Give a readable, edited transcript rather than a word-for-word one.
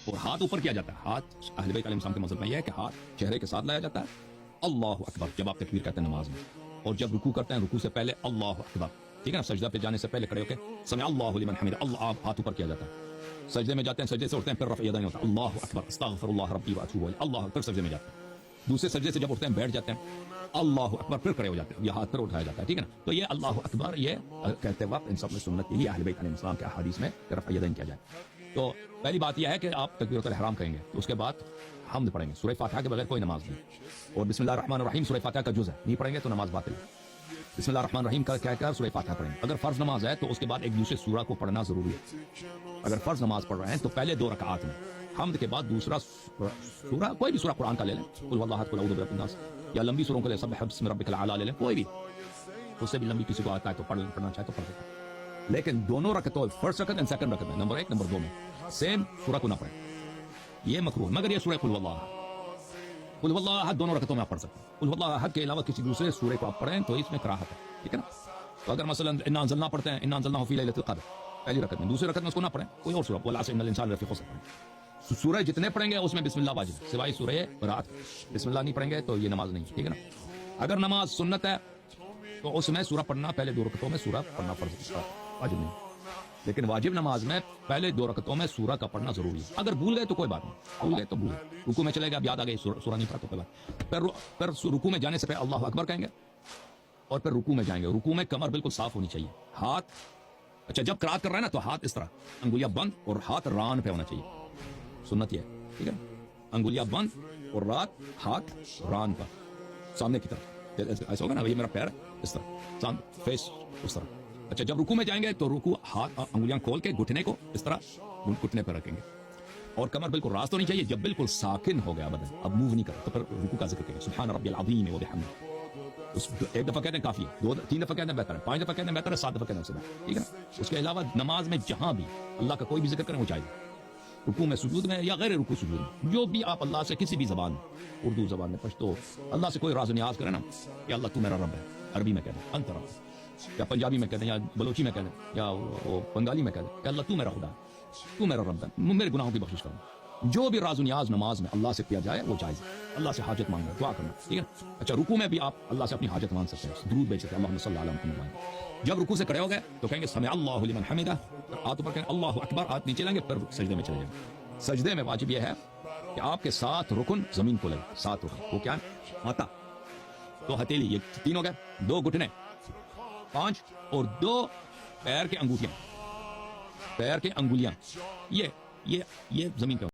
اور ہاتھ اوپر کیا جاتا ہے. ہاتھ اہل بیت علیہ السلام کے مذہب میں یہ ہے کہ ہاتھ چہرے کے ساتھ لایا جاتا ہے. اللہ اکبر جب آپ تکبیر کہتے ہیں نماز میں, اور جب رکوع کرتے ہیں رکوع سے پہلے اللہ اکبر, ٹھیک ہے نا, سجدہ پہ جانے سے پہلے کھڑے ہو کے سمع اللہ لمن حمد, اللہ ہاتھ اوپر کیا جاتا ہے. سجدے میں جاتے ہیں, سجدے سے اٹھتے ہیں, پھر رفع یدین ہوتا ہے, اللہ اکبر استغفر اللہ ربی واتوب الیہ, اللہ اکبر, سجدے میں جاتے ہیں. دوسرے سجدے سے جب اٹھتے ہیں بیٹھ جاتے ہیں, اللہ اکبر, پھر کھڑے ہو جاتے ہیں, یہ ہاتھ پھر اٹھایا جاتا ہے, ٹھیک ہے نا. تو یہ اللہ اکبر یہ کہتے وقت ان سب میں سنت یہی اہل بیت علیہ السلام کے احادیث میں رفع یدین کیا جائے. تو پہلی بات یہ ہے کہ آپ تکبیرۃ الاحرام کہیں گے, تو اس کے بعد حمد پڑھیں گے. سورہ فاتحہ کے بغیر کوئی نماز نہیں, اور بسم اللہ الرحمن الرحیم سورہ فاتحہ کا جز ہے, نہیں پڑھیں گے تو نماز باطل ہے. بسم اللہ الرحمن الرحیم کا کیا کیا سورہ فاتحہ پڑھیں گے. اگر فرض نماز ہے تو اس کے بعد ایک دوسرے سورہ کو پڑھنا ضروری ہے. اگر فرض نماز پڑھ رہے ہیں تو پہلے 2 رکعات میں حمد کے بعد دوسرا سورہ, کوئی بھی سورہ قرآن کا لے لیں, قل هو اللہ احد قل اعوذ برب الناس, یا لمبی سوروں کو لے سبح بسم ربک الاعلی لے لیں, کوئی بھی اس سے بھی لمبی کسی کو آتا ہے تو پڑھنا چاہے تو پڑھ سکتے ہیں. لیکن دونوں رکعتوں, فرسٹ رکعت اینڈ سیکنڈ رکعت میں, نمبر 1 نمبر 2 میں سیم سورہ کو نہ پڑھیں, یہ مکروہ ہے. مگر یہ سورہ قل هو اللہ احد, قل هو اللہ احد دونوں رکعتوں میں آپ پڑھ سکتے ہیں. قل هو اللہ احد کے علاوہ کسی دوسرے سورہ کو آپ پڑھیں تو اس میں کراہت ہے, ٹھیک ہے نا. تو اگر مثلا انا انزلنا پڑھتے ہیں, انا انزلناہ فی لیلۃ القدر پہلی رکعت میں, دوسری رکعت میں اس کو نہ پڑھیں, کوئی اور سورہ والعصر ان الانسان لفی خسر پڑھیں. سورہ جتنے پڑھیں گے اس میں بسم اللہ واجب ہے, سوائے سورہ رات, بسم اللہ نہیں پڑھیں گے تو یہ نماز نہیں, ٹھیک ہے نا. اگر نماز سنت ہے تو اس میں سورہ پڑھنا پہلے 2 رکعتوں میں سورہ پڑھنا فرض ہے, واجب نہیں. لیکن واجب نماز میں پہلے 2 رکعتوں میں سورہ کا پڑھنا ضروری ہے. اگر بھول گئے تو کوئی بات نہیں, بھول گئے تو بھول گئے, رکوع میں چلے گئے, اب یاد آ گئی سورہ نہیں پڑھا تو کوئی بات. پھر رکوع میں جانے سے پہلے اللہ اکبر کہیں گے, اور پھر رکوع میں جائیں گے. رکوع میں کمر بالکل صاف ہونی چاہیے, ہاتھ, اچھا جب قرات کر رہے ہیں نا تو ہاتھ اس طرح, انگلیاں بند اور ہاتھ ران پہ ہونا چاہیے, سنت یہ ہے, ٹھیک ہے. انگلیاں بند اور ہاتھ ران پر سامنے کی طرف, ایسا ہوگا نا, یہ میرا پیر اس طرح, فیس اس طرح. اچھا جب رکوع میں جائیں گے تو رکوع ہاتھ انگلیاں کھول کے گھٹنے کو اس طرح گھٹنے پہ رکھیں گے, اور کمر بالکل راست ہونی چاہیے. جب بالکل ساکن ہو گیا بدن, اب موو نہیں کرا, تو پھر رکوع کا ذکر کریں, سبحان ربی العظیم و بحمدہ. ایک دفعہ کہتے ہیں کافی ہے, 2 3 دفعہ کہتے ہیں بہتر ہے, 5 دفعہ کہتے ہیں بہتر ہے, 7 دفعہ کہتے ہیں اس سے بہتر, ٹھیک ہے نا. اس کے علاوہ نماز میں جہاں بھی اللہ کا کوئی بھی ذکر کریں وہ چاہیے, رکوع میں, سجود میں, یا غیر رکوع سجود میں, جو بھی آپ اللہ سے کسی بھی زبان, اردو زبان میں, پشتو, اللہ سے کوئی راز و نیاز کریں نا کہ اللہ تو میرا رب ہے, عربی میں کہتے ہیں انت رب, یا پنجابی میں کہتے ہیں, یا بلوچی میں کہتے ہیں, یا بنگالی میں کہتے ہیں کہ اللہ تو میرا خدا ہے, تو میرا رب ہے, میرے گناہوں کی بخشش کرنا. جو بھی راز و نیاز نماز میں اللہ سے کیا جائے وہ جائز ہے. اللہ سے حاجت مانگنا, دعا کرنا, ٹھیک ہے. اچھا رکوع میں بھی آپ اللہ سے اپنی حاجت مانگ سکتے ہیں, درود بھیج سکتے ہیں, اللہم صلی علی محمد. جب رکوع سے کھڑے ہو گئے تو کہیں گے سمع اللہ لمن حمدہ, ہاتھ اوپر کہیں اللہ اکبر, ہاتھ نیچے لیں گے, پھر سجدے میں چلے جائیں گے. سجدے میں واجب یہ ہے کہ آپ کے 7 رکن زمین کو لگے, 7 رکن, وہ کیا ہے, ماتا, 2 ہتھیلی, یہ 3 ہو گئے, 2 گھٹنے, 5, اور 2 پیر کے انگوٹھیاں, پیر کے انگلیاں, یہ زمین پہ